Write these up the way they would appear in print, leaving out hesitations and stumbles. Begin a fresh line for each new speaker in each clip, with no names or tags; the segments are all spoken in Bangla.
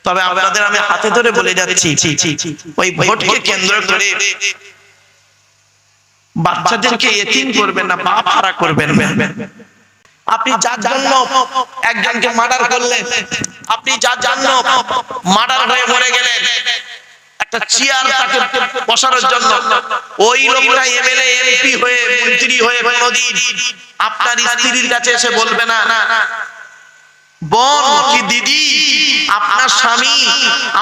তবে আপনাদের আমি হাতে ধরে বলে যাচ্ছি, ওই ভোটকে কেন্দ্র করে বাচ্চাদেরকে এতিম করবেন না, বাপ হারা করবেন না। আপনি যার জন্য একজনকে মার্ডার করলেন, আপনি যার জন্য মার্ডার হয়ে মরে গেলেন, একটা চেয়ার তাকে বসানোর জন্য, ওই লোকটা এমএলএ এমপি হয়ে মন্ত্রী হয়ে কোনদিন আপনার স্ত্রীর কাছে এসে বলবে না, বোন কি দিদি, আপনার স্বামী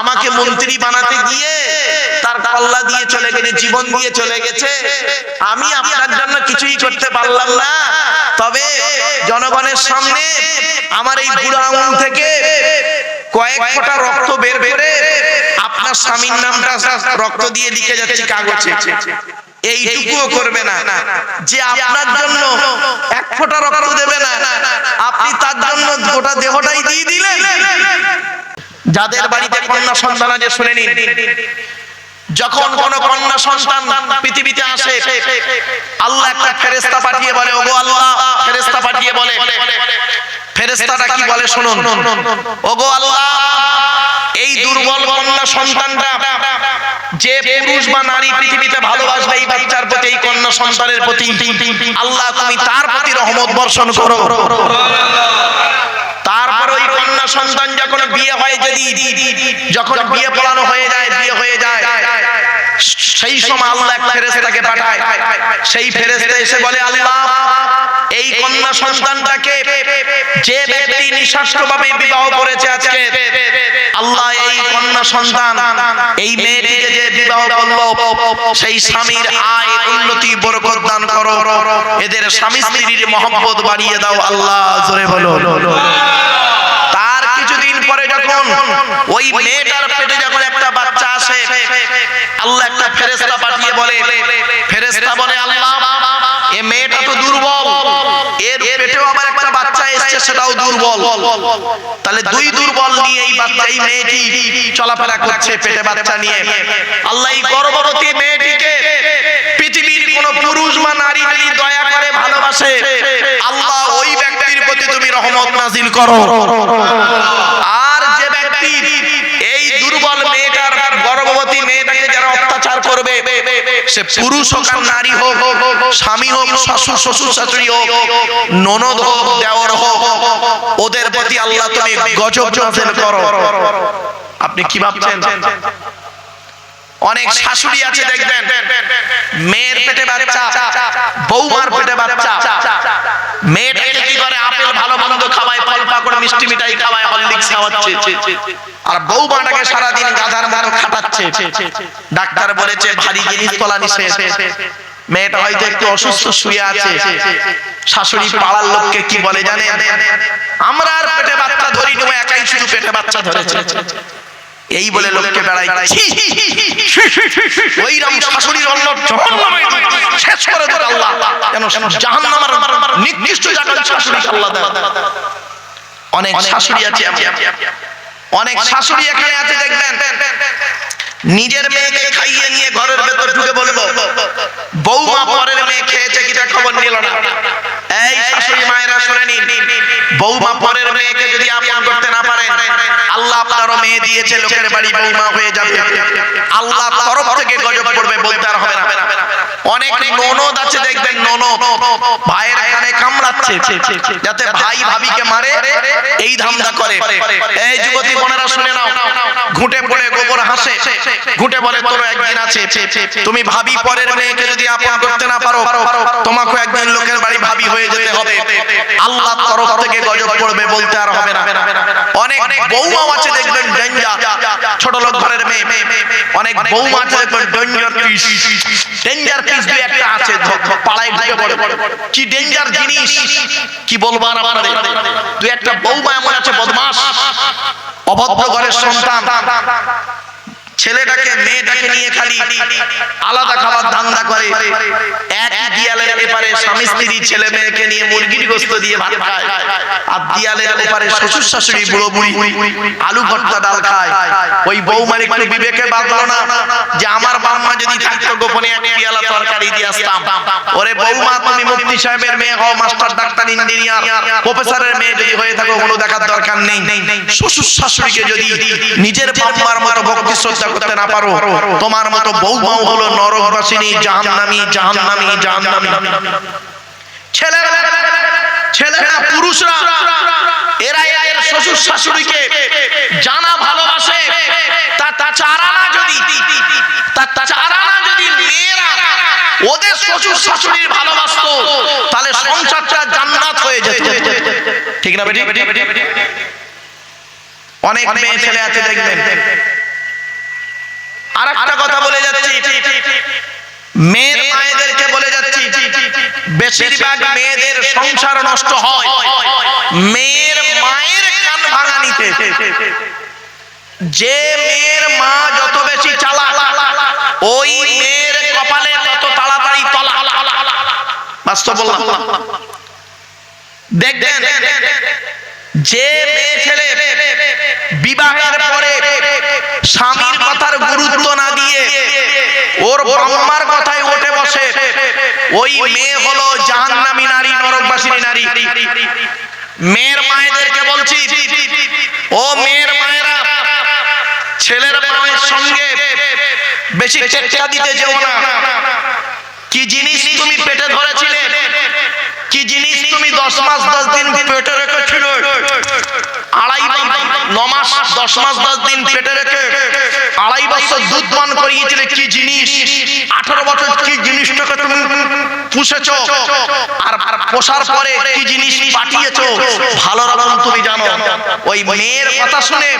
আমাকে মন্ত্রী বানাতে গিয়ে তার কল্লা দিয়ে চলে গেছে, জীবন দিয়ে চলে গেছে, আমি আপনার জন্য কিছুই করতে পারলাম না, তবে জনগণের সামনে আমার এই বুড়ো আঙুল থেকে কয়েক ফোঁটা রক্ত বের করে আপনার স্বামীর নামটা রক্ত দিয়ে লিখে যাচ্ছে কাগজে, এইটুকুও করবে না, যে আপনার জন্য এক ফোঁটা রক্ত দেবে না, আপনি তার জন্য গোটা দেহটাই দিয়ে দিলেন। যাদের বাড়িতে কন্যা সন্তান আছে শুনে নিন, যখন কোন কন্যা সন্তান পৃথিবীতে আসে, আল্লাহ একটা ফেরেশতা পাঠিয়ে বলে, ওগো আল্লাহ, ফেরেশতা পাঠিয়ে বলে, ফেরেশতাটা কি বলে শুনুন, ওগো আল্লাহ, এই দুর্বল কন্যা সন্তানটা যে পুরুষ বা নারী পৃথিবীতে ভালোবাসবে এই বাচ্চার প্রতি, এই কন্যা সন্তানের প্রতি, আল্লাহ তুমি তার প্রতি রহমত বর্ষণ করো। তারপর ওই কন্যা সন্তান যখন বিয়ে হয়, যখন বিয়ে পড়ানো হয়ে যায়, বিয়ে হয়ে যায়, সেই সময় আল্লাহ এক ফেরেশতাকে পাঠায়, সেই ফেরেশতা এসে বলে, আল্লাহ এই কন্যা সন্তানটাকে যে ব্যক্তি নিঃস্বার্থভাবে বিবাহ করেছে আজকে, আল্লাহ এই কন্যা সন্তান এই মেয়েটিকে যে বিবাহ করলো, সেই স্বামীর আয় উন্নতি বরকত দান করো, এদের স্বামী স্ত্রীর মহব্বত বাড়িয়ে দাও আল্লাহ, জোরে বলো। তার কিছুদিন পরে যখন ওই মেয়েটার পেটে যখন একটা বাচ্চা আসে, আল্লাহ একটা ফেরেশতা পাঠিয়ে বলে, ফেরেশতা বলে, আল্লাহ এই মেয়েটা তো দুর্বল, এর পেটেও আবার একটা বাচ্চা এসেছে, সেটাও দুর্বল, তাহলে দুই দুর্বল নিয়ে এই বাচ্চা, এই মেয়েটি চলাফেরা করছে পেটে বাচ্চা নিয়ে। আল্লাহ এই গর্ভবতী মেয়েটিকে পৃথিবীর কোন পুরুষ বা নারী যদি দয়া করে ভালোবাসে, আল্লাহ ওই ব্যক্তির প্রতি তুমি রহমত নাজিল করো। আর যে ব্যক্তি এই দুর্বল মেয়েটার, গর্ভবতী মেয়েটাকে যারা অত্যাচার করবে, সে পুরুষ হোক আর নারী হোক, স্বামী হোক, শ্বশুর শ্বশুর শাশুড়ি হোক, ননদ হোক, দেওর হোক, ওদের প্রতি আল্লাহ তুমি গজব নাযিল করো। আপনি কি ভাবছেন? অনেক শাশুড়ি আছে দেখবেন, মেয়ের পেটে বাচ্চা, বৌমার পেটে বাচ্চা, মেয়েটাকে কি করে আপেল ভালো মন্দ খাওয়ায়, ফল পাকড় মিষ্টি মিঠাই খাওয়ায়, হরলিক্স খাওয়াচ্ছে, আর বৌমাটাকে সারাদিন গাধার মতো খাটাচ্ছে। ডাক্তার বলেছে ভারী জিনিস তোলা নিষেধ। মেয়েটা হয়তো একটু অসুস্থ শুয়ে আছে, শাশুড়ি পাড়ার লোককে কি বলে জানেন, আমরা আর পেটে বাচ্চা ধরি নেবো, একাই শুধু পেটে বাচ্চা ধরেছে, এই বলে লোককে বেড়াই, ওইরকম শাশুড়ির অন্য শেষ করে দেবে আল্লাহ, কেন জাহান্নামের নির্দিষ্ট জায়গায় শাশুড়ি আল্লাহ দেয়। অনেক শাশুড়ি আছে, অনেক শাশুড়ি এখানে আছে দেখবেন, নিজের মেয়েকে খাইয়ে নিয়ে ঘরের ভেতর ঢুকে বলবো, বৌমা পরের মেয়ে খেয়েছে কিনা খবর নিল না। এই শাশুড়ি মায়েরা শুনে নিন, বৌমা পরের মেয়েকে যদি আপন করতে না পারেন, আল্লাহ আপনারও মেয়ে দিয়েছে, লোকের বাড়ি বৌমা হয়ে যাবে, আল্লাহ তরফ থেকে গজব করবে, বলতে আর হবে না। অনেক ননদ আছে দেখবেন, ননদ ভাইয়ের কানে কামড়াচ্ছে যাতে ভাই ভাবিকে মারে, এই ধান্দা করে। এই যুবতী বোনেরা শুনে নাও, ঘুঁটে পড়ে গোবর হাসে, ঘুঁটে বলে তোর একদিন আছে, তুমি ভাবি পরের মেয়েকে যদি আপন করতে না পারো, তোমাকে একদিন লোকের বাড়ি ভাবি হয়ে যেতে হবে, আল্লাহ তরফ থেকে গজব পড়বে, বলতে আর হবে না। অনেক বৌমা আছে দেখবেন ডেঞ্জার, ছোট লোক ঘরের মেয়ে, অনেক বৌমা আছে দেখবেন ডেঞ্জার পিস, ডেঞ্জার পিস দুই একটা আছে পাড়ায় ঢুকে পড়ে, কি ডেঞ্জার জিনিস কি বলবো আর আপনাদের। দুই একটা বৌমা এমন আছে বদমাশ, অভদ্র ঘরের সন্তান, ছেলেটাকে মেয়েটাকে নিয়ে খালি আলাদা খাবার ধান্দা করে। এক দিয়ালের এপারে স্বামী স্ত্রী ছেলে মেয়েকে নিয়ে মুরগির গোশত দিয়ে ভাত খায়, আর দিয়ালের ওপারে শ্বশুর শাশুড়ি বুড়ো বুড়ি আলু ভর্তা ডাল খায়। ওই বৌমার একটু বিবেকে বাঁধলো না যে আমার বাম্মা যদি থাকতো গোপনে এক পিয়ালা তরকারি দিয়ে আসতাম। ওরে বৌমা, তুমি মুফতি সাহেবের মেয়ে হও, মাস্টার ডাক্তার ইঞ্জিনিয়ার প্রফেসরের মেয়ে যদি হয়ে থাকো কোনো দেখার দরকার নেই। শ্বশুর শাশুড়িকে যদি নিজের বাম্মার মতো ভক্তি শ্রদ্ধা করতে না পারো, তোমার মতো বৌমাও হলো নরকবাসিনী, জাহান্নামী জাহান্নামী জাহান্নামী। ছেলেরা পুরুষরা এরা এর শ্বশুর শাশুড়িকে জানা ভালোবাসে। তাছাড়া না যদি মেয়েরা ওদের শ্বশুর শাশুড়ির ভালোবাসতো, তাহলে সংসারটা জান্নাত হয়ে যেত। ঠিক না বেটি? অনেক মেয়ে ছেলে আছে দেখবেন। আর একটা কথা বলে যাচ্ছি, মেয়ের মায়েদেরকে বলে যাচ্ছি, বেশিরভাগ মেয়েদের সংসার নষ্ট হয় মেয়ের মায়ের কান ভাঙানিতে। যে মেয়ের মা যত বেশি চালাক, ওই মেয়ের কপালে তত তাড়াতাড়ি তলা। বাস্তব বললাম। দেখবেন যে মেয়ে ছেলে বিবাহের পরে স্বামীর কথার গুরুত্ব না দিয়ে ওর বাম্মার কথায় উঠে বসে, ওই মেয়ে হলো জাহান্নামী নারী, নরকবাসিনী নারী। মেয়ের মায়েদেরকে বলছি, ও মেয়ের মায়েরা, ছেলের মায়ের সঙ্গে বেশি টেক্কা দিতে যেও না। কি জিনিস তুমি পেটে ধরেছিলে, কি জিনিস তুমি 10 মাস 10 দিন পেটে রেখেছিলে, 9 মাস 10 মাস 10 দিন পেটে রেখে 2.5 বছর দুধ পান করিয়েছিলে, কি জিনিস 18 বছর কি জিনিসটাকে তুমি পুষেছো, আর পোষার পরে কি জিনিস পাঠিয়েছো, ভালো রকম তুমি জানো। ওই মেয়ের কথা শুনে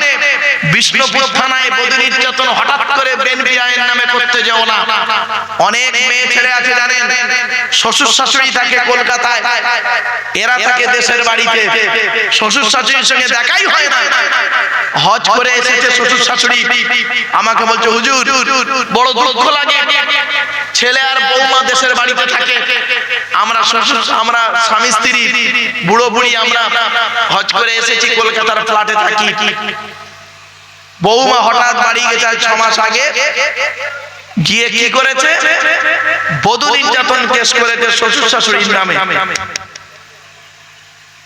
বিষ্ণুপুর থানায় বধূ নির্যাতন হঠাৎ করে বেনবি আইন নামে করতে যাও না। অনেক মেয়ে ছেলে আছে জানেন, শ্বশুর শাশুড়ি থাকে কলকাতায়, এরা থাকে দেশের বাড়িতে, শ্বশুর শাশুড়ির সঙ্গে দেখাই হয় না। হজ করে এসেছে শ্বশুর শাশুড়ি, আমাকে বলছে হুজুর বড় দুঃখ লাগে, ছেলে আর বৌমা দেশের বাড়িতে থাকে, আমরা স্বামী স্ত্রী বুড়ো বুড়ি আমরা হজ করে এসেছি কলকাতার ফ্ল্যাটে থাকি। বৌমা হঠাৎ বাড়ি গেছে 6 মাস আগে, গিয়ে কি করেছে, বধূ নির্যাতন কেস করেছে শ্বশুর শাশুড়ির নামে।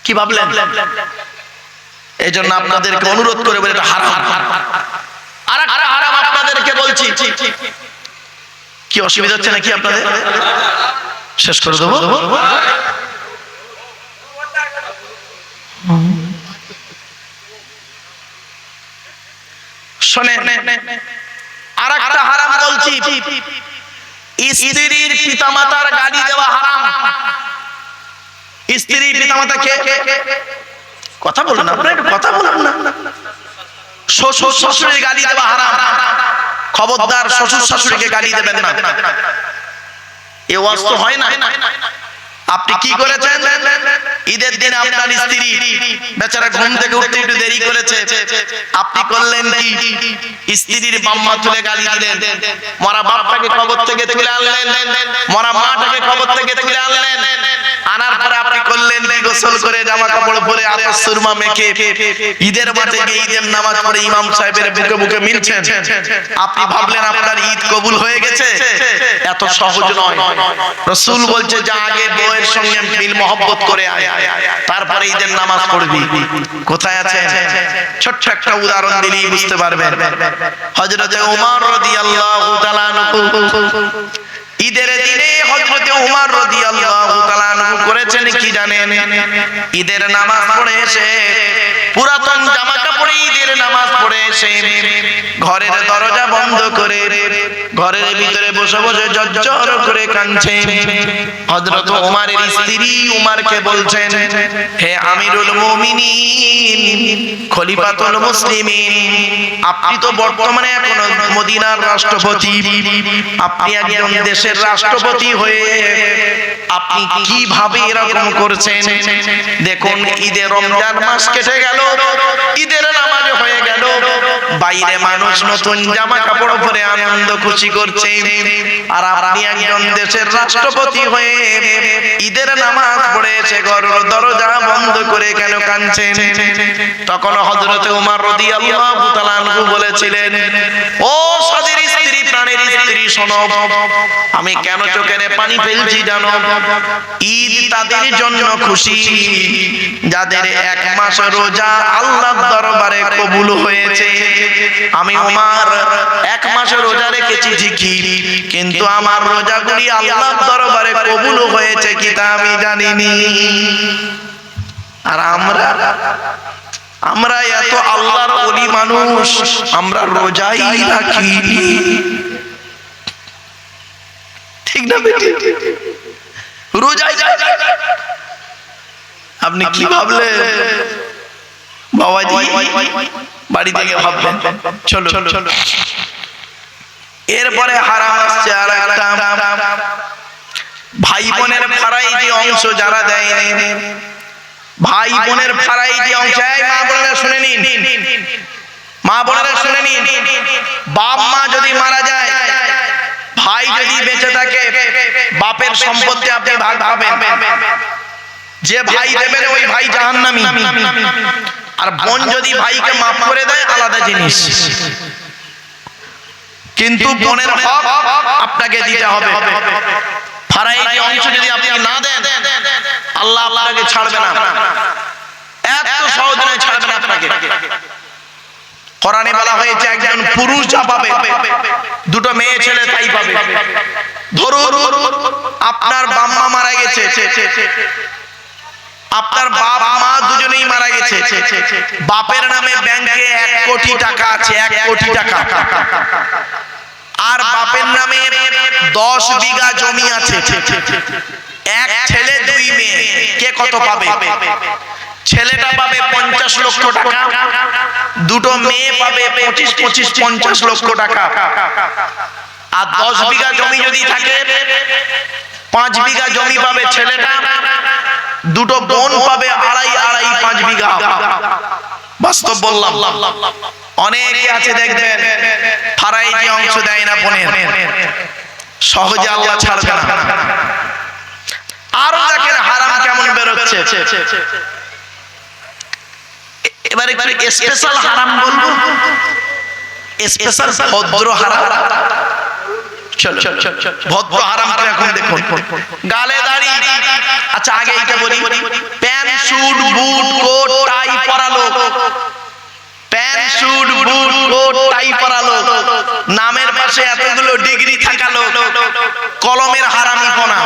কি ভাবলেন? এই জন্য আপনাদেরকে অনুরোধ করে বলে এটা হারাম। আর একটা হারাম আপনাদেরকে বলছি, কি অসুবিধা হচ্ছে নাকি আপনাদের? শেষ করে দেবো। শোনেন, আর একটা হারাম বলছি, স্ত্রীর পিতামাতার গালি দেওয়া হারাম। স্ত্রীর পিতামাতাকে কথা বলুন না, আপনারা একটু কথা বলুন না। শ্বশুর শাশুড়ির গালি দেওয়া হারাম। খবরদার শ্বশুর শাশুড়িকে গালি দেবেন না। এ ওয়াজ তো হয় না। আপনি কি করেছেন, ঈদের দিন আপনার স্ত্রী বেচারা ঘুম থেকে উঠতে একটু দেরি করেছে, আপনি করলেন কি, স্ত্রীর বাম্মা তুলে গালি দিলেন, মরা বাপটাকে কবর থেকে তুলে আনলেন, মরা মাটাকে কবর থেকে তুলে আনলেন, আনার পরে আপনি করলেন কি, গোসল করে জামা কাপড় পরে আতর সুরমা মেখে ঈদের মাঠে গিয়ে ঈদের নামাজ পড়ে ইমাম সাহেবের বুকে বুকে মিলছেন। আপনি ভাবলেন আপনার ঈদ কবুল হয়ে গেছে। এত সহজ নয়। রাসূল বলছে যা আগে বউয়ের সঙ্গে মিল মহব্বত করে আয়, তারপরে ঈদের নামাজ পড়বি। কোথায় আছে? ছোট্ট একটা উদাহরণ দিলেই বুঝতে পারবেন। হযরতে ওমর রাদিয়াল্লাহু তাআলা আনহু ঈদের দিনে হযরতে ওমর রাদিয়াল্লাহু তাআলা আনহু করেছেন কি জানেন? ঈদের নামাজ পড়ে এসে পুরাতন জামা কাপড়ে ঈদের নামাজ পড়ে এসে ঘরের দরজা বন্ধ করে ঘরের ভিতরে বসে বসে ঝরঝর করে কাঁদছে। হযরত ওমরের স্ত্রী উমরকে বলছেন, হে আমিরুল মুমিনিন, খলিফাতুল মুসলিমিন, আপনি তো বর্তমানে এখন মদিনার রাষ্ট্রপতি, আপনি একজন দেশের রাষ্ট্রপতি হয়ে আপনি কিভাবে এরকম করছেন? দেখুন ঈদের রমজান মাস কেটে গেল, ঈদের নামাজ হয়ে গেল, বাইরে মানুষ নতুন জামা কাপড় পরে আনন্দ খুশি করছে, আর আপনি একজন দেশের রাষ্ট্রপতি হয়ে ঈদের নামাজ পড়ে এসে ঘর দরজা বন্ধ করে কেন কাঁদছেন? তখন হযরত ওমর রাদিয়াল্লাহু তাআলা আনহু বলেছিলেন, ও সাদের স্ত্রী, প্রাণের স্ত্রী, শোনো, আমি কেন চোখের পানি ফেলছি জানো? ঈদ তাদের জন্য খুশি যাদের এক মাস রোজা আল্লাহর দরবারে কবুল হয়েছে। আমি ওমর এক মাস রোজা রেখেছি ঠিকই, কিন্তু আমার রোজাগুলি আল্লাহর দরবারে কবুল হয়েছে কি তা আমি জানিনি। আর আমরা এত আল্লাহর ওলি মানুষ, আমরা রোজাই রাখি, ঠিক না বেটি? রোজাই আপনি কি ভাবলেন বাবাজি? বাড়ি থেকে ভাববেন। চলো এরপরে হারাম আসছে আর একটা, ভাই বোনের ফারাইজি অংশ যারা দেয়, ভাই বোনের ফারাইজি অংশ, মা বোনেরা শুনে নিন, মা বোনেরা শুনে নিন, বাপ মা যদি মারা যায়, ভাই যদি বেঁচে থাকে, বাপের সম্পত্তি আপনি ভাগ পাবেন। যে ভাই দেবেন ওই ভাই জাহান্নামী, আর বোন যদি ভাইকে মাফ করে দেয় আলাদা জিনিস, কিন্তু বোনের হক আপনাকে দিতে হবে। ফারাইজি অংশ যদি আপনি না দেন, আল্লাহ আপনাকে ছাড়বে না, এত সহজে ছাড়বে না আপনাকে। কোরআনে বলা হয়েছে একজন পুরুষ যা পাবে দুটো মেয়ে ছেলে তাই পাবে। ধরুন আপনার বাবা মারা গেছে, আপনার বাপ মা দুজনেই মারা গেছে, বাপের নামে ব্যাংকে 1 কোটি টাকা আছে, 1 কোটি টাকা, আর বাপের নামে 10 বিঘা জমি আছে, এক ছেলে 2 মেয়ে, কে কত পাবে? ছেলেটা পাবে 50 লক্ষ টাকা, দুটো মেয়ে পাবে 25-50 লক্ষ টাকা। আর 10 বিঘা জমি যদি থাকে, 5 বিঘা জমি পাবে ছেলেটা, দুটো বোন পাবে 2.5 বিঘা। বাস্তব বললাম, অনেকে আছে দেখবেন ফারাইজি অংশ দেয় না বোনের, সহজে আল্লাহ ছাড়বে না। আরো দেখেন হারাম কেমন বেরোচ্ছে। এবারে স্পেশাল হারাম বলবো, স্পেশাল ভদ্র হারাম। চলো ভদ্র হারাম এখন দেখুন, গালে দাড়ি। আচ্ছা আগে এইটা বলি, pant suit boot coat tie পরা লোক, pant suit boot coat tie পরা লোক, নামের পাশে এতগুলো ডিগ্রি থাকা লোক, কলমের হারামিপনা,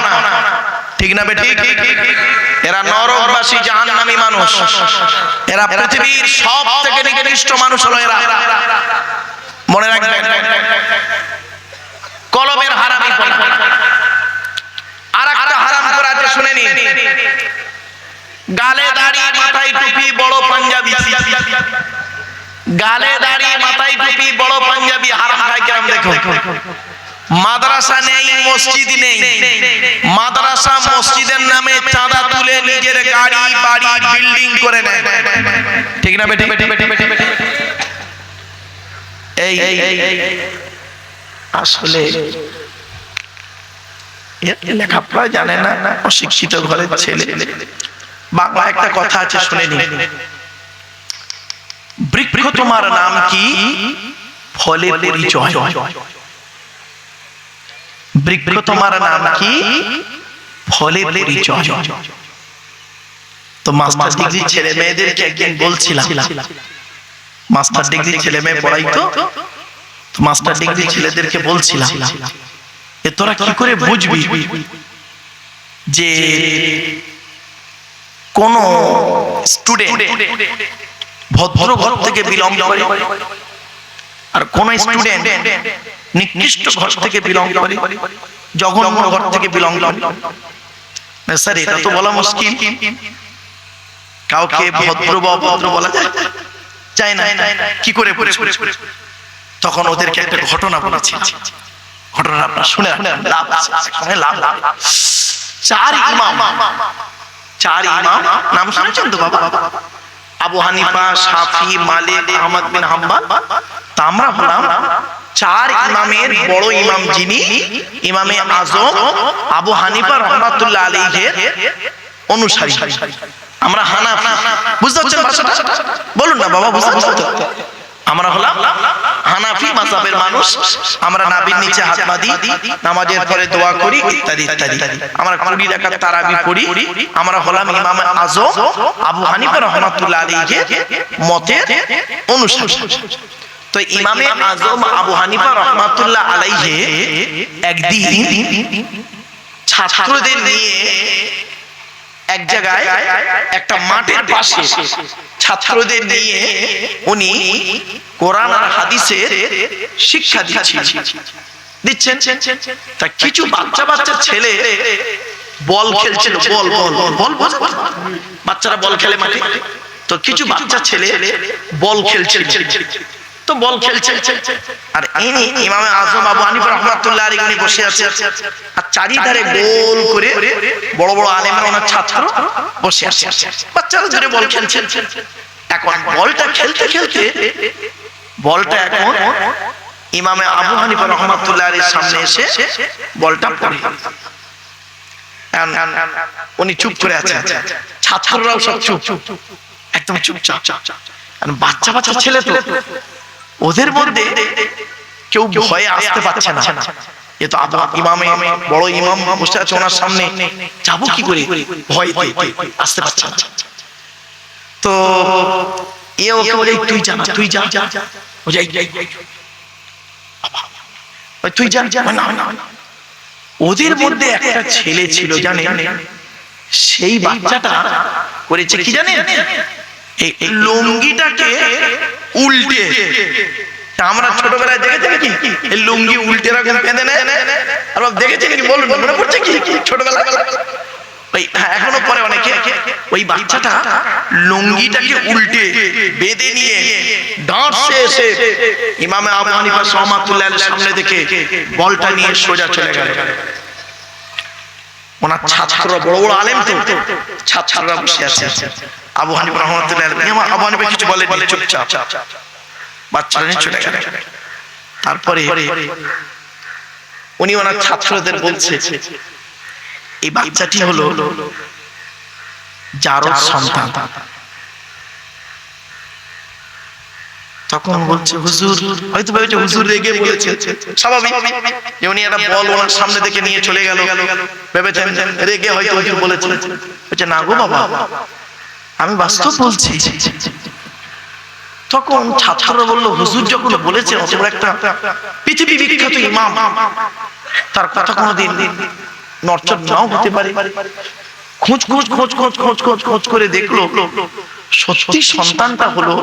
ঠিক না বেটি? এরা নরকবাসী জাহান্নামী মানুষ, এরা পৃথিবীর সব থেকে নিকৃষ্ট মানুষ হলো এরা, মনে রাখবেন। কলমের হারামিপনা। আর একটা হারাম করা আছে, শুনে নিন, গালে দাড়ি মাথায় টুপি বড় পাঞ্জাবি, গালে দাড়ি মাথায় টুপি বড় পাঞ্জাবি হারাম খায় কেমন দেখুন। মাদ্রাসা নেই, মসজিদ নেই, মাদ্রাসা মসজিদের নামে চাঁদা তুলে নিজের গাড়ি বাড়ি বিল্ডিং করে নেয়, ঠিক না বেটি? এই আসলে লেখাপড়া জানে না, অশিক্ষিত ঘরের ছেলে। বাংলা একটা কথা আছে, শুনে নিন, বৃক্ষ তোমার নাম কি, ফলে পরিচয়। বৃক্ষ তোমার নাম কি, ফলে পরিচয়। তো মাস্টার ডিগ্রি ছেলে মেয়েদেরকে একদিন বলছিলাম, মাস্টার ডিগ্রি ছেলে মেয়ে পড়াই তো, মাস্টার ডিগ্রি ছেলেদেরকে বলছিলাম, এ তোরা কি করে বুঝবি যে কোন স্টুডেন্ট ভদ্র ঘর থেকে বিলং করে আর কোন স্টুডেন্ট নিকৃষ্ট ঘর থেকে বিলং করে, জঘন্য ঘর থেকে বিলং করে? স্যার এটা তো বলা মুশকিল, কাউকে ভদ্র বা অভদ্র বলা যায় না, কি করে? তখন ওদেরকে একটা ঘটনা বলেছি, ঘটনা আপনারা শুনে লাভ, চার ইমাম নাম শুনেছেন তো বাবা? আবু হানিফা, শাফি, মালিক, আহমদ বিন হাম্বল। তা আমরা হলাম চার ইমামের বড় ইমাম যিনি ইমামে আজম আবু হানিফা রাহমাতুল্লাহ আলাইহির অনুসারী। আমরা হানাফি। বুঝতে পারছেন ভাষাটা? বলুন না বাবা, বুঝতে পারছেন তো? আমরা হলাম হানাফি মাযহাবের মানুষ। আমরা নাভির নিচে হাত বাঁধি, নামাজের পরে দোয়া করি, ইত্যাদি ইত্যাদি। আমরা 20 রাকাত তারাবি পড়ি। আমরা হলাম ইমাম আজম আবু হানিফা রাহমাতুল্লাহ আলাইহির মতের অনুসারী। তো ইমামে আজম আবু হানিফা রাহমাতুল্লাহ আলাইহি একদিন ছাত্রদের নিয়ে এক জায়গায় একটা মাঠের পাশে ছাত্রদের নিয়ে উনি কোরআন আর হাদিসের শিক্ষা দিচ্ছেন। তা কিছু বাচ্চা বাচ্চা ছেলে বল খেলছিল। বল বল বল বাচ্চারা বল খেলে মাঠে। তো কিছু বাচ্চা ছেলে বল খেলছিল। তো বল খেলছে আর ইনি ইমামে আজম আবু হানিফা রাহমাতুল্লাহ আলাইহি উনি বসে আছে। আর চারিধারে গোল করে বড় বড় আলেমরা ওনার ছাত্র বসে আছে। বাচ্চারা ধরে বল খেলছে। এখন বলটা খেলতে খেলতে বলটা এখন ইমামে আবু হানিফা রাহমাতুল্লাহ আলাইহির সামনে এসে বলটা পড়ে। উনি চুপ করে আছে, ছাত্ররাও সব চুপ, একদম চুপচাপ। বাচ্চা বাচ্চা ছেলে তো, ওদের মধ্যে কেউ ভয়ে আসতে পারছে না। এ তো ইমামে বড় ইমাম বসে আছে ওনার সামনে, যাবো কি করে, ভয়তে আসতে পারছে না। তো এ ওকে বলে তুই যা, তুই যা, তুই যা। ওদের মধ্যে একটা ছেলে ছিল জানেন, সেই বাচ্চাটা করেছে কি জানেন, এই লুঙ্গিটাকে উল্টে। আমরা ছোটবেলায় দেখেছেন কি এই লুঙ্গি উল্টে রাখেন বেঁধে নেয়, আর দেখেছেন কি বলুন, মনে পড়ছে কি ছোটবেলায়? এখনো পরে অনেকে ওই বাচ্চাটা লুঙ্গিটাকে উল্টে বেঁধে নিয়ে ডাঁটছে এসে ইমামে আবু হানিফা রাহমাতুল্লাহ আলাইহির সামনে দেখে বলটা নিয়ে সোজা চলে গেল। ওনার ছাত্ররা বড় বড় আলেম তো, ছাত্ররা বসে আছে। আবু হানিফা রাহমাতুল্লাহ আলাইহি আবু হানিফা কিছু বলেন, চুপচাপ বাচ্চারা নিয়ে চলে গেল। তারপরে উনি ওনার ছাত্রদের বলছে এই বাচ্চাটি হলো জারদ সন্তান। তখন বলছে হুজুর, হয়তো ভেবেছে হুজুর রেগে বলেছে, স্বাভাবিক যে উনি একটা বল ওনার সামনে থেকে নিয়ে চলে গেল, ভেবেছেন রেগে হয়তো হুজুর বলেছে। বলছে না গো বাবা, আমি বাস্তব বলছি। তখন ছাত্ররা বলল হুজুর যখন বলেছে অত বড় একটা পৃথিবী বিখ্যাত ইমাম, তার কথা কোনোদিন নড়চড় নাও হতে পারে। খোঁজ খোঁজ খোঁজ খোঁজ খোঁজ খোঁজ খোঁজ করে দেখলো সত্যি সন্তানটা হলো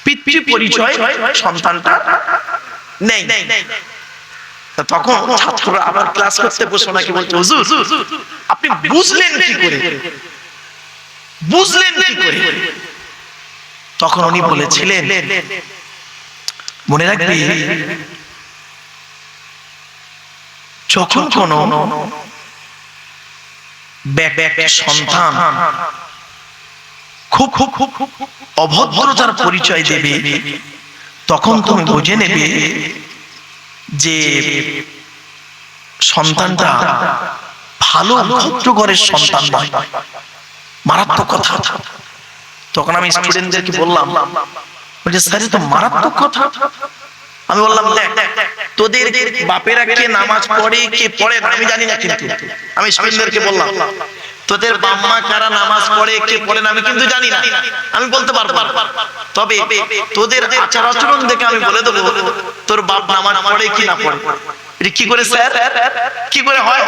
পিতৃ পরিচয়, সন্তানটা নেই। তখন ছাত্ররা আবার ক্লাস করতে বসে নাকি বলছে হুজুর আপনি বুঝলেন কি করে, বুঝলেন কি করে? তখন উনি বলেছিলেন মনে রাখবি, যখন কোন সন্তান খুব খুব খুব অভদ্রতার পরিচয় দেবে, তখন তুমি বুঝে নেবে যে সন্তানটা ভালো ভদ্র ঘরের সন্তান নয়, মারাত্মক কথা। তখন আমি স্টুডেন্টদেরকে বললাম, বলছে স্যার তো মারাত্মক কথা। আমি বললাম দেখ, তোদের বাপেরা কে নামাজ পড়ে কে পড়ে না আমি জানি না, কিন্তু আমি স্টুডেন্টদেরকে বললাম তোদের বাম্মা কারা নামাজ পড়ে কে পড়ে না আমি কিন্তু জানি না, আমি বলতে পারবো। তবে তোদের আচার আচরণ দেখে আমি বলে দেবো তোর বাপ নামাজ পড়ে কি না পড়ে। কি করে স্যার, কি করে হয়?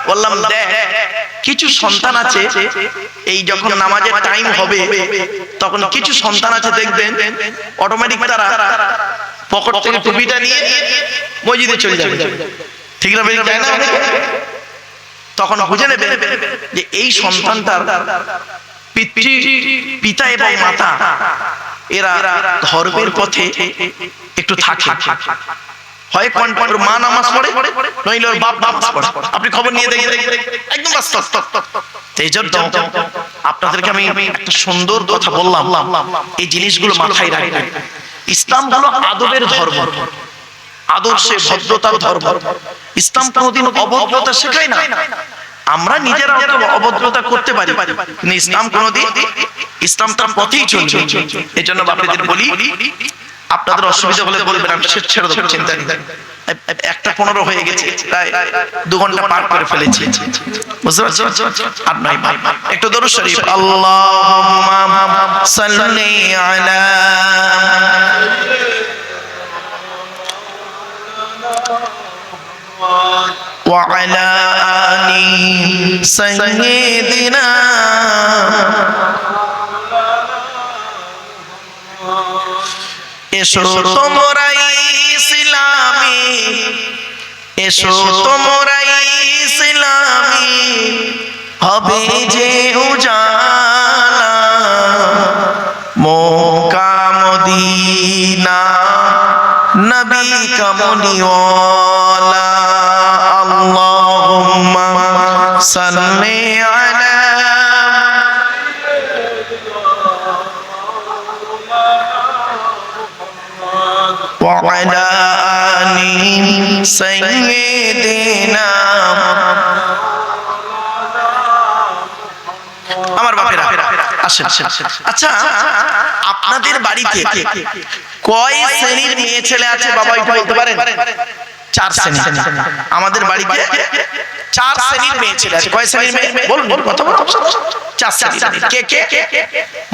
বললাম দেখ, কিছু সন্তান আছে এই যখন নামাজের টাইম হবে তখন কিছু সন্তান আছে দেখবেন অটোমেটিক তারা পকেট থেকে টুপিটা নিয়ে মসজিদে চলে যাবে, ঠিক না? যায় না? তখন বুঝে নেবে যে এই সন্তানটার পিতা এবং মাতা এরা ধর্মের পথে একটু থাকে, হয় ওর মা নামাজ পড়ে, নইলে ওর বাপ নামাজ পড়ে। আপনি খবর নিয়ে দেখেন, একদম বাস্তব। এই জন্য আপনাদেরকে আমি একটা সুন্দর কথা বললাম, এই জিনিসগুলো মাথায় রাখবেন। ইসলাম হলো আদবের ধর্ম, আদর্শে ভদ্রতার ধর্ম। ইসলাম কোনোদিন অভদ্রতা শেখায় না। আমরা নিজেরা অভদ্রতা করতে পারি, কিন্তু ইসলাম কোনোদিন, ইসলাম তার পথেই চলছে। এই জন্য আপনাদের বলি, আপনাদের অসুবিধা হলে বলবেন, আমি ছেড়ে দেবো, চিন্তা নেই। 1:15 হয়ে গেছে, প্রায় 2 ঘন্টা পার করে ফেলেছি, বুঝতে পারছেন? আর নাই, একটু দরুদ শরীফ। আল্লাহুম্মা সাল্লি আলা ওয়া আলা আলি সাইয়্যিদিনা। এসো তোমরা ইসলামী, এসো তোমরা ইসলামী, হবে যে উজালা মক্কা মদিনা নবী কামলিওয়ালা। আল্লাহুম্মা সাল্লি আলা وعلى آل سيدنا। আমার বাপেরা আসেন। আচ্ছা, আপনাদের বাড়িতে কয় শ্রেণীর মেয়ে ছেলে আছে বাবা, এটা বলতে পারেন? 4 শ্রেণী। আমাদের বাড়িতে 4 শ্রেণীর মেয়ে ছেলে আছে। কয় শ্রেণীর মেয়ে? বলুন, কত বড়? 4 শ্রেণীর। কে কে?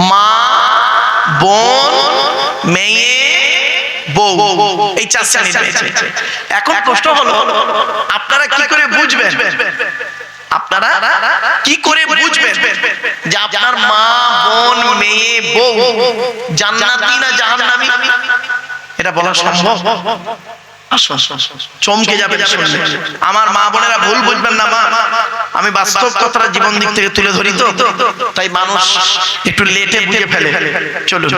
মা, বোন, মেয়ে, বউ, এই 4 শ্রেণীর মেয়ে ছেলে। এখন প্রশ্ন হলো, আপনারা কি করে বুঝবেন, আপনারা কি করে বুঝবেন যে আপনার মা, বোন, মেয়ে, বউ জান্নাতি না জাহান্নামী? এটা বলা সম্ভব? চমকে যাবে শুনলে। আমার মা বোনেরা ভুল বুঝবেন না, মা আমি বাস্তব কথাটা জীবন দিক থেকে তুলে ধরি, তো তাই মানুষ একটু লেটে বুঝে ফেলে। চলুন,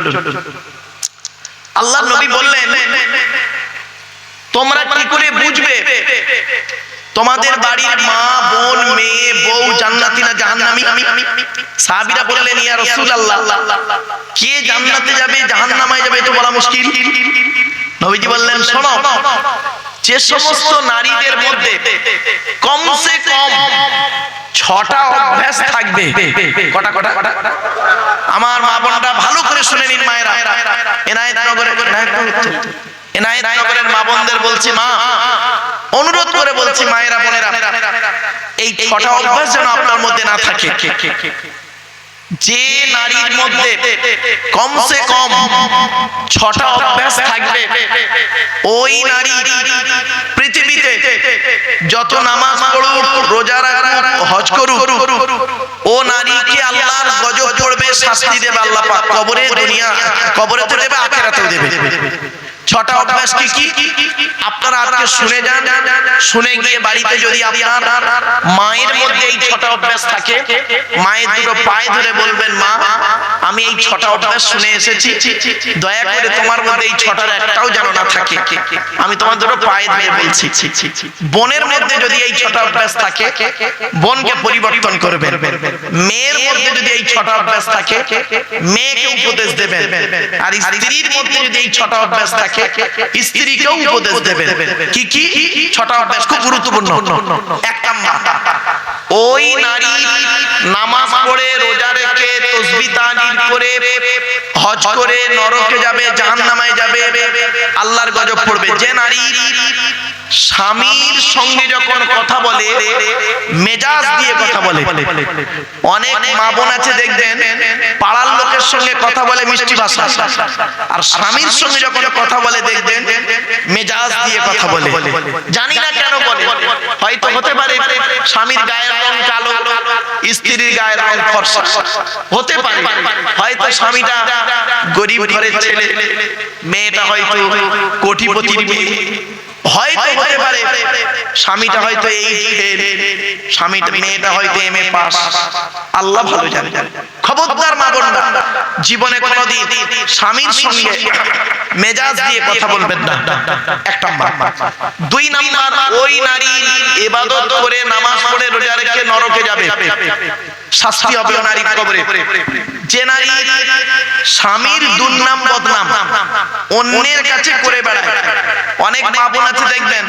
আল্লাহর নবী বললেন, তোমরা কি করে বুঝবে তোমাদের বাড়ির মা, বোন, মেয়ে, বউ জান্নাতি না জাহান্নামী? সাহাবীরা বললেন, ইয়া রাসূলুল্লাহ, কে জান্নাতে যাবে জাহান্নামে যাবে এটা বলা মুশকিল। নবীজি বললেন, শোনো, যে সমস্ত নারীদের মধ্যে কমসে কম 6টা অভ্যাস থাকবে। কটা? আমার মা বোনরা ভালো করে শুনে নিন, মায়েরা। এনায়েতনগরের মা বোনদের বলছি, মা অনুরোধ করে বলছি, মায়েরা বোনেরা, এই 6টা অভ্যাস যেন আপনার মধ্যে না থাকে। যে নারীর মধ্যে কমসে কম 6টা অভ্যাস থাকবে, ওই নারী পৃথিবীতে যত নামাজ পড়ুক, রোজা রাখুক, হজ করুক, ও নারীকে আল্লাহর গজব পড়বে, শাস্তি দেবে আল্লাহ পাক। কবরেতে দেবে, আখিরাতেও দেবে। 6টা অভ্যাস কি কি? আপনারা আজকে শুনে যান, শুনে গিয়ে বাড়িতে যদি আপনার মায়ের মধ্যে এই 6টা অভ্যাস থাকে, মায়ের দুটো পায়ে ধরে বলবেন, মা আমি এই 6টা অভ্যাস শুনে এসেছি, দয়া করে তোমার মধ্যে এই 6টার একটাও যেন না থাকে। আমি তোমার দুটো পায়ে ধরে বলছি। বোনের মধ্যে যদি এই 6টা অভ্যাস থাকে, বোনকে পরিবর্তন করবেন। মেয়ের মধ্যে যদি এই 6টা অভ্যাস থাকে, মেয়েকে উপদেশ দেবেন। আর স্ত্রীর মধ্যে যদি এই 6টা অভ্যাস থাকে, স্ত্রীকেও উপদেশ দেবেন। কি কি 6টা অভ্যাস? খুব গুরুত্বপূর্ণ। 1 নাম্বার, ওই নারী নামাজ পড়ে, রোজা রেখে, তাসবিহ তাহলিল করে, হজ করে নরকে যাবে, জাহান্নামে যাবে, আল্লাহর গজব পড়বে। যে নারী স্বামীর সঙ্গে যখন কথা বলে মেজাজ দিয়ে কথা বলে, অনেক মা বোন আছে দেখবেন পাড়ার লোকের সঙ্গে কথা বলে মিষ্টি ভাষা, আর স্বামীর সঙ্গে যখন কথা বলে দেখবেন মেজাজ দিয়ে কথা বলে। জানি না কেন বলে, হয়তো হতে পারে স্বামীর গায়ের রং কালো, স্ত্রীর গায়ের রং ফর্সা, হতে পারে। হয়তো স্বামীটা গরিব ঘরের ছেলে, মেয়েটা হয়তো কোটিপতির মেয়ে, হয়তো হতে পারে স্বামীটা হয়তো স্বামীটা মেয়েটা হয়তো এমএ পাস, আল্লাহ ভালো জানে। খবরদার মা বোনরা, জীবনে কোনোদিন স্বামীর সঙ্গে মেজাজ দিয়ে কথা বলবেন না, এক নাম্বার। দুই নাম্বার, ওই নারী ইবাদত করে নামাজ পড়ে রোজা রেখে নরকে যাবে, শাস্তি হবে ওই নারীর কবরে। যে নারী স্বামীর দুর্নাম বদনাম অন্যের কাছে করে বেড়ায়, অনেক মা বোন আছে দেখবেন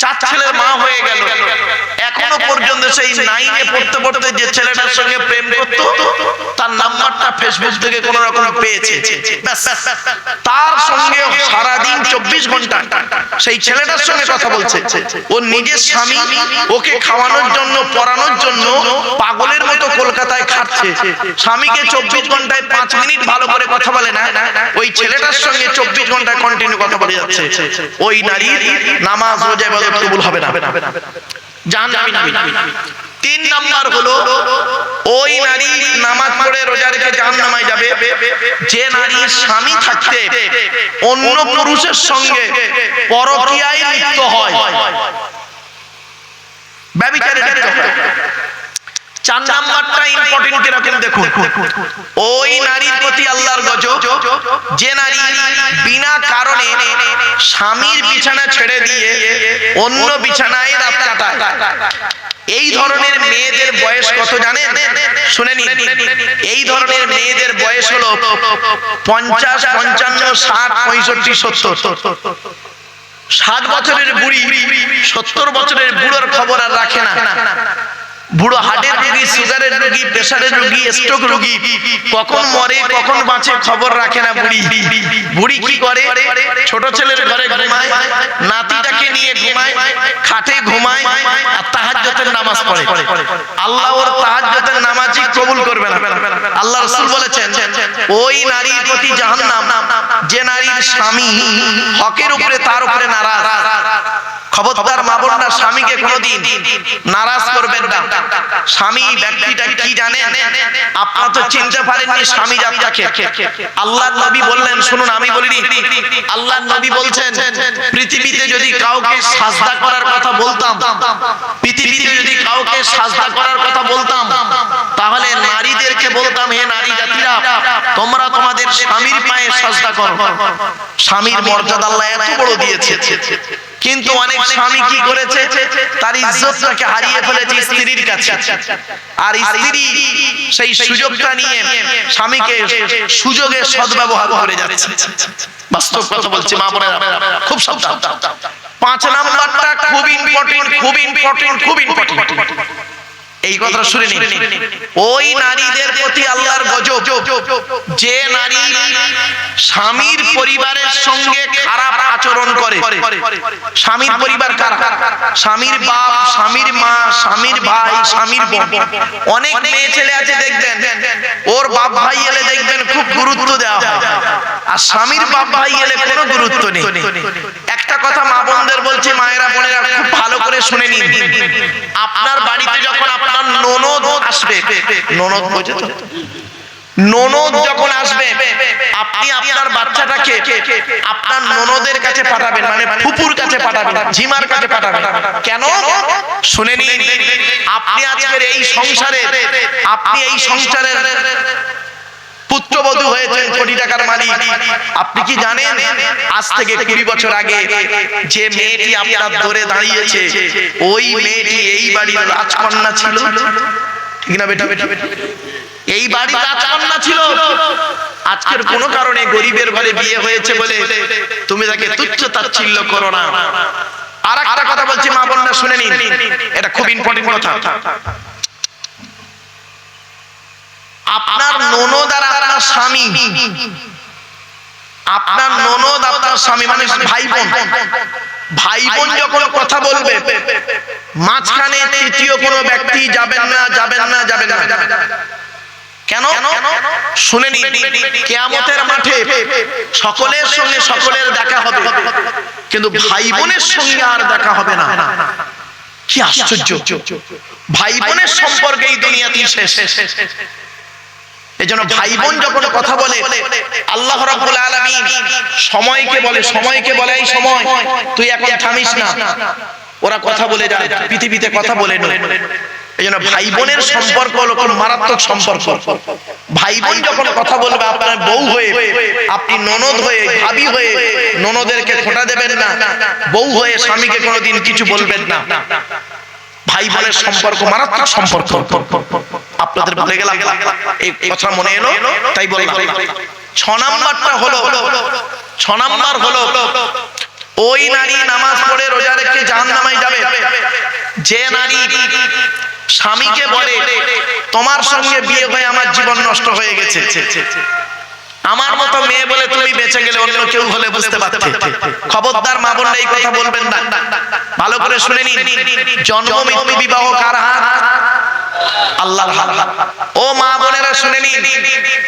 4 ছেলের মা হয়ে গেল, এখনো পর্যন্ত সেই 9-এ পড়তে পড়তে যে ছেলেটার সঙ্গে প্রেম করতো তার নাম্বারটা ফেসবুক থেকে কোন রকম পেয়েছে, তার সঙ্গে সারাদিন 24 ঘন্টা সেই ছেলেটার সঙ্গে কথা বলছে। ওর নিজের স্বামী ওকে খাওয়ানোর জন্য পড়ানোর জন্য পাগলের মতো কলকাতায় খাটছে, স্বামীকে 24 ঘন্টায় 5 মিনিট ভালো করে কথা বলে না, ওই ছেলেটার সঙ্গে 24 ঘন্টা কন্টিনিউ কথা বলে যাচ্ছে। ওই নারীর নামাজ রোজা ইবাদত কবুল হবে না, জাহান্নামী নারী। 3 নাম্বার হলো ওই নারী নামাজ পড়ে রোজা রেখে জাহান্নামে যাবে যে নারী স্বামী থাকতে অন্য পুরুষের সঙ্গে পরকীয়ায় লিপ্ত হয়, ব্যভিচারে লিপ্ত হয়। 4 নাম্বারটা ইম্পর্টেন্ট, এরকম দেখুন, ওই নারীর প্রতি আল্লাহর গজব যে নারী বিনা কারণে স্বামীর বিছানা ছেড়ে দিয়ে অন্য বিছানায় রাত কাটায়। এই ধরনের মেয়েদের বয়স কত জানেন? শুনে নিন, এই ধরনের মেয়েদের বয়স হলো 50, 55, 60, 65, 70। 60 বছরের বুড়ি 70 বছরের বুড়োর খবর আর রাখে না। বুড়ো হার্টের রোগী, সুগারের রোগী, প্রেসারের রোগী, স্ট্রোক রোগী, কখন মরে কখন বাঁচে খবর রাখে না বুড়ি। বুড়ি কি করে? ছোট ছেলের ঘরে ঘুমায়, নাতিটাকে নিয়ে ঘুমায়, খাটে ঘুমায়, আর তাহাজ্জুদের নামাজ পড়ে। আল্লাহ ওর তাহাজ্জুদের নামাজই কবুল করবে না। আল্লাহ রাসূল বলেছেন ওই নারীর প্রতি জাহান্নাম যে নারীর স্বামী হকের উপরে তার উপরে নারাজ। খবরদার মা বোনরা, স্বামীকে কোনোদিন নারাজ করবেন না। স্বামী ব্যক্তিটা কি জানেন? আপনারা তো চিনতে পারেননি স্বামী জাতটাকে। আল্লাহর নবী বললেন, শুনুন আমি বলিনি, আল্লাহর নবী বলছেন পৃথিবীতে যদি কাউকে সাজদা করার কথা বলতাম, পৃথিবীতে যদি কাউকে সাজদা করার কথা বলতাম, তাহলে নারীদেরকে বলতাম, হে নারী জাতিরা, তোমরা তোমাদের স্বামীর পায়ে সাজদা করো। স্বামীর মর্যাদা আল্লাহ এত বড় দিয়েছে, কিন্তু অনেক স্বামী কি করেছে? তার ইজ্জতটাকে হারিয়ে ফেলেছে স্ত্রীর কাছে, আর স্ত্রী সেই সুযোগটা নিয়ে স্বামীকে সুযোগে সদ্ব্যবহার করে যাচ্ছে। বাস্তব কথা বলছি মা বোনেরা, খুব সাবধান। 5 নাম্বারটা খুব ইম্পর্টেন্ট, খুব ইম্পর্টেন্ট, খুব ইম্পর্টেন্ট। এই কথা শুনে নিন, ওই নারীদের প্রতি আল্লাহর গজব যে নারী স্বামীর পরিবারের সঙ্গে খারাপ আচরণ করে। স্বামীর পরিবার কারা? স্বামীর বাপ, স্বামীর মা, স্বামীর ভাই, স্বামীর বোন। অনেক মেয়ে ছেলে আছে দেখবেন ওর বাপ ভাই এলে দেখবেন খুব গুরুত্ব দেওয়া হয়, আর স্বামীর বাপ ভাই এলে কোনো গুরুত্ব নেই। একটা কথা মা বোনদের বলছি, মায়েরা বোনেরা খুব ভালো করে শুনে নিন। আপনার বাড়িতে যখন আপনার ননদ আসবে, ননদ বোঝে তো, ননদ যখন আসবে আপনি আপনার বাচ্চাটাকে আপনার ননদের কাছে পাঠাবেন, মানে ফুপুর কাছে পাঠাবেন, ঝিমার কাছে পাঠাবেন। কেন? শুনে নিন, আপনি আজকের এই সংসারে, আপনি এই সংসারের পুত্রবধূ হয়েছেন, কোটি টাকার মালিক। আপনি কি জানেন আজ থেকে 20 বছর আগে যে মেয়েটি আপনার দৌড়ে দাঁড়িয়েছে, ওই মেয়েটি এই বাড়ির রাজকন্যা ছিল, ঠিক না বেটা? এই বাড়ির রাজকন্যা ছিল। আজকের কোনো কারণে গরিবের ঘরে বিয়ে হয়েছে বলে তুমি তাকে তুচ্ছ তাচ্ছিল্য করো না। আর একটা কথা বলছি মা বোনরা শুনে নিন, এটা খুব ইম্পর্টেন্ট কথা। আপনার ননদ আর আপনার স্বামী, আপনার ননদ আপনার স্বামী মানে ভাই বোন, ভাই বোন যখন কথা বলবে মাঝখানে তৃতীয় কোনো ব্যক্তি যাবেন না, যাবেন না, যাবেন না। কেন? শুনে নিন, কিয়ামতের মাঠে সকলের সঙ্গে সকলের দেখা হবে, কিন্তু ভাই বোনের সঙ্গে আর দেখা হবে না। কি আশ্চর্য! ভাই বোনের সম্পর্কে এই দুনিয়াতেই শেষ। এজন্য ভাই বোন যখন কথা বলে আল্লাহ রাব্বুল আলামিন সময়কে বলে এই সময় তুই এখন থামিস না, ওরা কথা বলে যায়, পৃথিবীতে কথা বলে না। এজন্য ভাই বোনের সম্পর্ক হলো কোন মারাত্মক সম্পর্ক। ভাই বোন যখন কথা বলবে, আপনার বউ হয়ে, আপনি ননদ হয়ে, ভাবি হয়ে ননদেরকে খোঁটা দেবেন না, বউ হয়ে স্বামীকে কোনোদিন কিছু বলবেন না। ভাই বোনের সম্পর্ক মারাত্মক সম্পর্ক। আপনাদের বলে গেলাম, এই কথা মনে এলো তাই বললাম। 6 নাম্বার হলো ওই নারী নামাজ পড়ে রোজা রেখে জাহান্নামে যাবে যে নারী স্বামীকে বলে তোমার সঙ্গে বিয়ে হয়ে আমার জীবন নষ্ট হয়ে গেছে, আমার মতো মেয়ে বলে তুমি বেঁচে গেলে অন্য কেউ হলে বুঝতে পারতে। খবরদার মা বোনরা এই কথা বলবেন না, ভালো করে শুনে নিন। জন্ম মৃত্যু বিবাহ কার হাত? আল্লাহর হাত। ও মা বোনেরা শুনে নিন,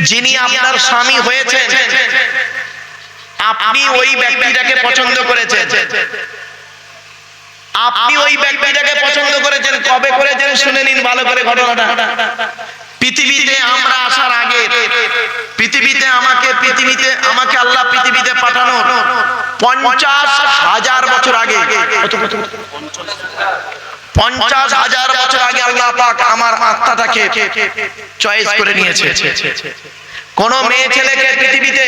যিনি আপনার স্বামী হয়েছেন আপনি ওই ব্যক্তিটাকে পছন্দ করেছেন, আপনি ওই ব্যক্তিটাকে পছন্দ করেছেন। কবে করেছেন শুনে নিন ভালো করে ঘটনাটা। পৃথিবীতে আমরা আসার আগে, পৃথিবীতে আমাকে আল্লাহ পৃথিবীতে পাঠানোর 50,000 বছর আগে, 50,000 বছর আগে আল্লাহ পাক আমার আত্মাটাকে চয়েস করে নিয়েছে। কোন মেয়ে ছেলেকে পৃথিবীতে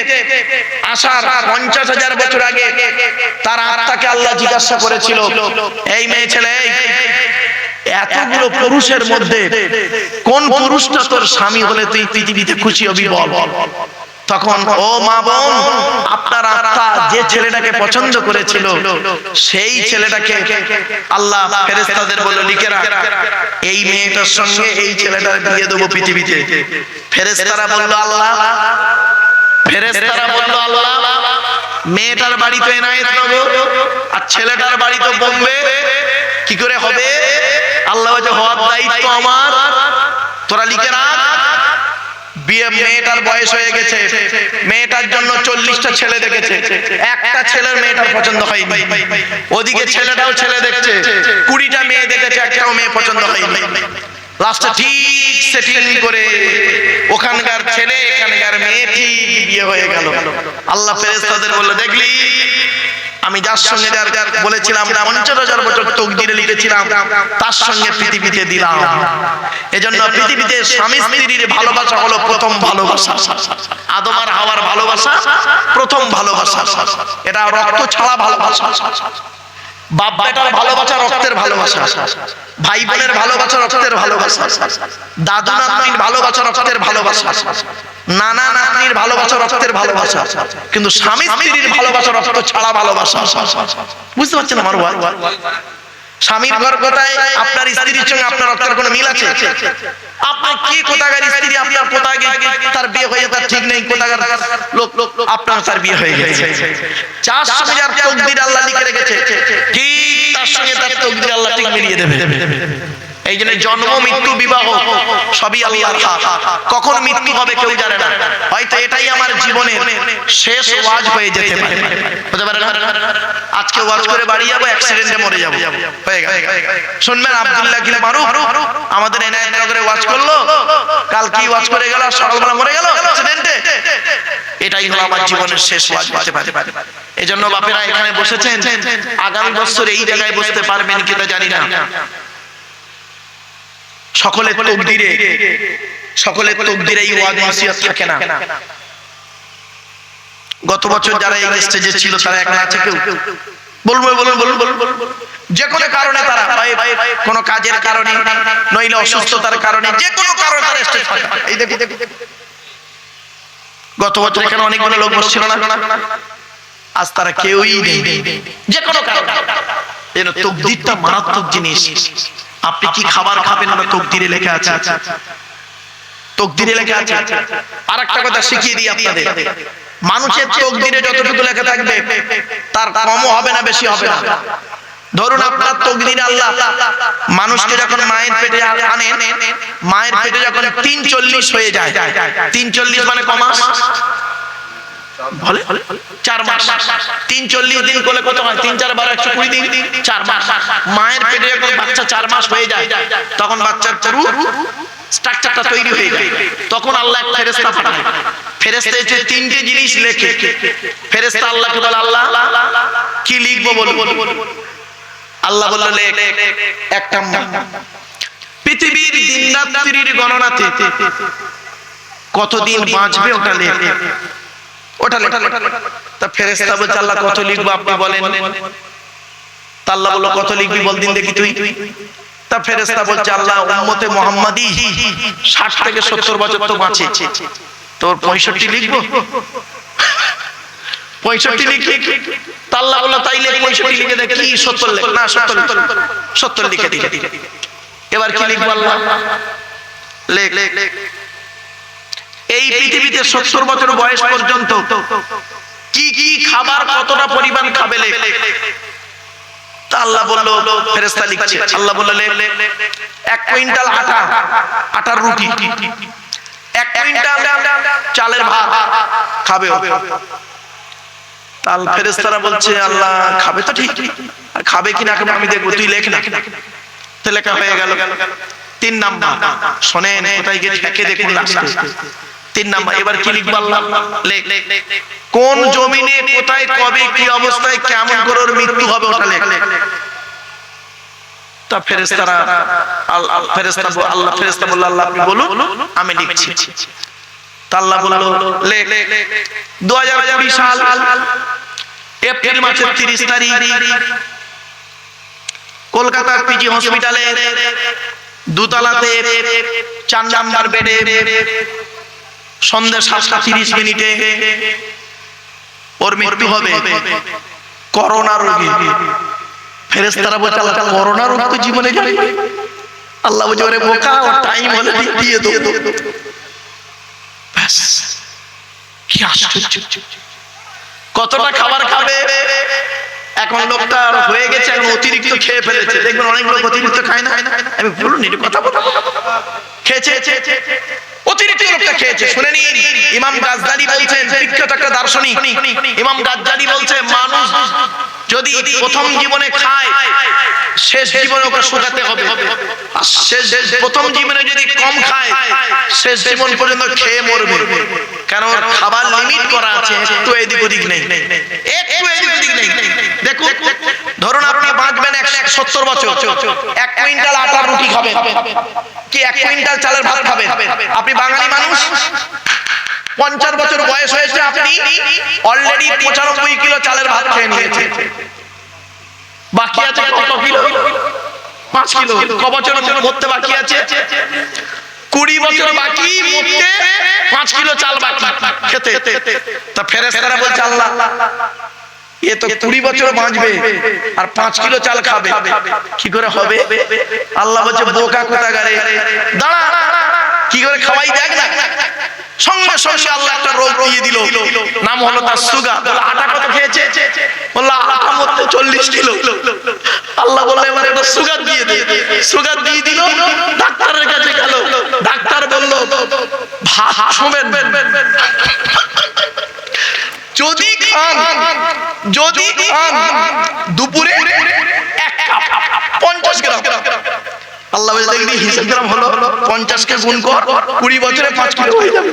আসার 50,000 বছর আগে তার আত্মাকে আল্লাহ জিজ্ঞাসা করেছিল, এই মেয়ে ছেলে, এতগুলো পুরুষের মধ্যে কোন পুরুষটা তোর স্বামী হলে তুই পৃথিবীতে খুশি হবি বল। তখন ও মা বোন, আপনার আত্মা যে ছেলেটাকে পছন্দ করেছিল সেই ছেলেটাকে আল্লাহ ফেরেশতাদের বলল, লিখে রাখ, এই মেয়েটার সঙ্গে এই ছেলেটার বিয়ে দেবো পৃথিবীতে। ফেরেশতারা বলল আল্লাহ, মেয়েটার বাড়ি তো এনায়েতনগর আর ছেলেটার বাড়ি তো বোম্বে, কি করে হবে? আল্লাহ বলে, হওয়ার দায়িত্ব আমার, তোরা লিখে রাখ। বিয়ে, মেয়েটার বয়স হয়ে গেছে, মেয়েটার জন্য 40টা ছেলে দেখেছে, একটা ছেলের মেয়েটার পছন্দ হয়নি। ওদিকে ছেলেটাও ছেলে দেখছে, 20টা মেয়ে দেখেছে, একটাও মেয়ে পছন্দ হয়নি। লাস্টে ঠিক সেটিং করে ওখানকার ছেলে এখানকার মেয়ে ঠিক বিয়ে হয়ে গেল। আল্লাহ ফেরেশতাদের বলল, দেখলি আমি যার সঙ্গে বলেছিলাম 50,000 বছর তকদিরে লিখেছিলাম তার সঙ্গে পৃথিবীতে দিলাম। এজন্য পৃথিবীতে স্বামী স্ত্রীর ভালোবাসা হলো প্রথম ভালোবাসা। আদম আর হাওয়ার ভালোবাসা প্রথম ভালোবাসা, এটা রক্ত ছাড়া ভালোবাসা। বাপ বেটার ভালোবাসা রক্তের ভালোবাসা, ভাই বোনের ভালোবাসা রক্তের ভালোবাসা, দাদু নাতনির ভালোবাসা রক্তের ভালোবাসা, নানা নাতনির ভালোবাসা রক্তের ভালোবাসা। কিন্তু স্বামী স্ত্রীর ভালোবাসা রক্ত ছাড়া ভালোবাসা। বুঝতে পারছেন আমার ভাই? স্বামীর ঘর কোথায়, আপনার স্ত্রীর সঙ্গে আপনার রক্তের কোনো মিল আছে? আপনার কি কোথাকার স্ত্রী, আপনার কোথায় তার বিয়ে হয়ে তার ঠিক নেই, কোথাকার লোক আপনার তার বিয়ে হয়ে গেছে। যার সঙ্গে যার তকদির আল্লাহ লিখে রেখেছে ঠিক তার সঙ্গে তার তকদির আল্লাহ ঠিক মিলিয়ে দেবে। এই জন্য জন্ম মৃত্যু বিবাহ সবই আল্লাহর হাত। কখন মৃত্যু হবে কেউ জানে না, হয়তো এটাই আমার জীবনের শেষ ওয়াজ হয়ে যেতে পারে, হতে পারে না? আজকে ওয়াজ করে বাড়ি যাবো, অ্যাক্সিডেন্টে মরে যাবো, হয়ে গেল। শুনবেন আব্দুল্লাহ গিল মারুফ আমাদের এনায়েতনগরে ওয়াজ করলো, কাল কি ওয়াজ করে গেল, সকালবেলা মরে গেল অ্যাক্সিডেন্টে। এটাই হলো আমার জীবনের শেষ ওয়াজ হতে পারে। এজন্য বাপেরা এখানে বসেছেন, আগামী বছর এই জায়গায় বসতে পারবেন কিনা জানি না। সকলের তকদিরে এই ওয়াজ নসিহত থাকে না। গত বছর যারা এই স্টেজে ছিল তারা এখন আছে কেউ? বলবো যে কোনো কারণে তারা, কোনো কাজের কারণে নইলে অসুস্থতার কারণে, যে কোনো কারণে তারা স্টেজ থাকে। এই দেখি গত বছর এখানে অনেকগুলো লোক বসছিল না, আজ তারা কেউই নেই, যে কোনো কারণে। এর তকদিরটা মারাত্মক জিনিস। আপনি কি খাবার খাবেন না তকদিরে লেখা আছে, তকদিরে লেখা আছে। আর একটা কথা শিখিয়ে দিই আপনাদের, মানুষের তকদিরে যতটুকু লেখা থাকবে তার কমও হবে না, বেশি হবে না। ধরুন আপনার তকদিরে আল্লাহ মানুষকে যখন মায়ের পেটে আনেন, মায়ের পেটে যখন 340 হয়ে যায়, 340 মানে ক মাস? 4 মাস। 340 দিন করলে কত হয়? 3 4 12 120 দিন, 4 মাস। মায়ের পেটে যখন বাচ্চা 4 মাস হয়ে যায় তখন বাচ্চার পুরো স্ট্রাকচারটা তৈরি হয়ে যায়, তখন আল্লাহ এক ফেরেশতা পাঠায়। ফেরেশতা এসে তিনটে জিনিস লেখে। ফেরেশতা আল্লাহকে বলে, আল্লাহ কি লিখবো বলো। আল্লাহ বলল, লেখ একটা পৃথিবীর দিন রাত্রির গণনাতে কতদিন বাঁচবে ওটা লেখ, ওটা লেখ। তা ফেরেশতা বলছে, আল্লাহ কত লিখবো আপনি বলেন। তা আল্লাহ বলল, কত লিখবি বল দিন দেখি তুই। তা ফেরেশতা বলছে, আল্লাহ উম্মতে মুহাম্মাদি 60 থেকে 70 বছর তো বাঁচে, তোর 65 লিখবো। 65 লিখি। তা আল্লাহ বলল, তাইলে 65 লিখে দে। কি 70 লেখ? না 70 লিখে দিই। এবার কি লিখবো আল্লাহ? লেখ এই পৃথিবীতে 70 বছর বয়স পর্যন্ত কি কি খাবার কতটা পরিমাণ খাবে লেখ। তা আল্লাহ বলল, ফেরেশতা লিখছে। আল্লাহ বলল, 1 কুইন্টাল আটার রুটি, 1 কুইন্টাল চালের ভাত খাবে। তাল ফেরেশতারা বলছে, আল্লাহ খাবে তো ঠিক, আর খাবে কি না খাবে আমি দেখবো, তুই লেখ না। তো লেখা হয়ে গেল। 3 নাম্বার, শোনেন কোথায় গিয়ে ঠেকে দেখুন লাস্টে। 3 নাম্বার, এবার কি লিখবো আল্লাহ? লেখ কোন জমিনে কোথায় কবে কি অবস্থায় কেমন করে ওর মৃত্যু হবে ওটা লেখ। তা ফেরেশতারা আল্লাহ বলল, আল্লাহ আপনি বলুন আমি লিখছি। তা আল্লাহ বলল, লেখ 2020 সাল এপ্রিল মাসের 30 তারিখ কলকাতার পিজি হসপিটালে দুতলাতে 4 নাম্বার বেডে সন্ধ্যা 7:30 ওর মৃত্যু হবে করোনা রোগে। ফেরেশতারা বলছে, আল্লাহ করোনা রোগ তো জীবনে জানি। আল্লাহ বলছে, ওরে বোকা, ওর টাইম হলে দিয়ে দেবো। ব্যাস, কি আশ্চর্য! কতটা খাবার খাবে এখন লোকটা হয়ে গেছে, এখন অতিরিক্ত খেয়ে ফেলেছে। দেখবেন অনেক লোক অতিরিক্ত খায় না, আমি বলুন এটা কথা বলবো, খেয়েছে অতিরিক্ত লোকটা খেয়েছে। শুনে নিন, ইমাম গাজ্জালি বলছেন, বিখ্যাত একটা দার্শনিক ইমাম গাজ্জালি বলছে, মানুষ যদি প্রথম জীবনে খায় শেষ জীবনে ওকে শুকাতে হবে, আর প্রথম জীবনে যদি কম খায় শেষ জীবন পর্যন্ত খেয়ে মরবে। কারণ খাবার লিমিট করা আছে, একটু এদিক ওদিক নেই, একটু এদিক ওদিক নেই। দেখুন, ধরুন আপনি বাঁচবেন 170 বছর, 1 কুইন্টাল আটার রুটি খাবেন কি 1 কুইন্টাল চালের ভাত খাবেন। আপনি বাঙালি মানুষ, 50 বছর বয়স হয়েছে, আপনি অলরেডি 95 কিলো চালের ভাত খেয়ে নিয়েছেন। বাকি আছে কত কিলো? 5 কিলো। ক বছর মরতে বাকি আছে? 20 বছর বাকি মরতে, 5 কিলো চাল বাকি খেতে। তা ফেরেশতারা বলছে, আল্লাহ এ তো 20 বছর বাঁচবে আর 5 কিলো চাল খাবে, কি করে হবে? আল্লাহ বলছে, বোকা কোথাকারে, দাঁড়া, কি করে খাওয়াই দেখ না। সঙ্গে সঙ্গে আল্লাহ একটা রোগ দিয়ে দিল, নাম হলো তার সুগার। বলে, আটা কত খেয়েছে? বলল, আটা মধ্যে 40 কিলো। আল্লাহ বললে, এবার এটা সুগার দিয়ে দে। সুগার দিয়ে দিল, ডাক্তারের কাছে গেল। ডাক্তার বলল, ভাত শুনবেন, যদি খান দুপুরে 1 কাপ 50 গ্রাম। আল্লাহ বলে, দেখবি হিসাব গ্রাম হলো, 50 কে গুণ কর, 20 বছরে 5 কিলো হয়ে যাবে।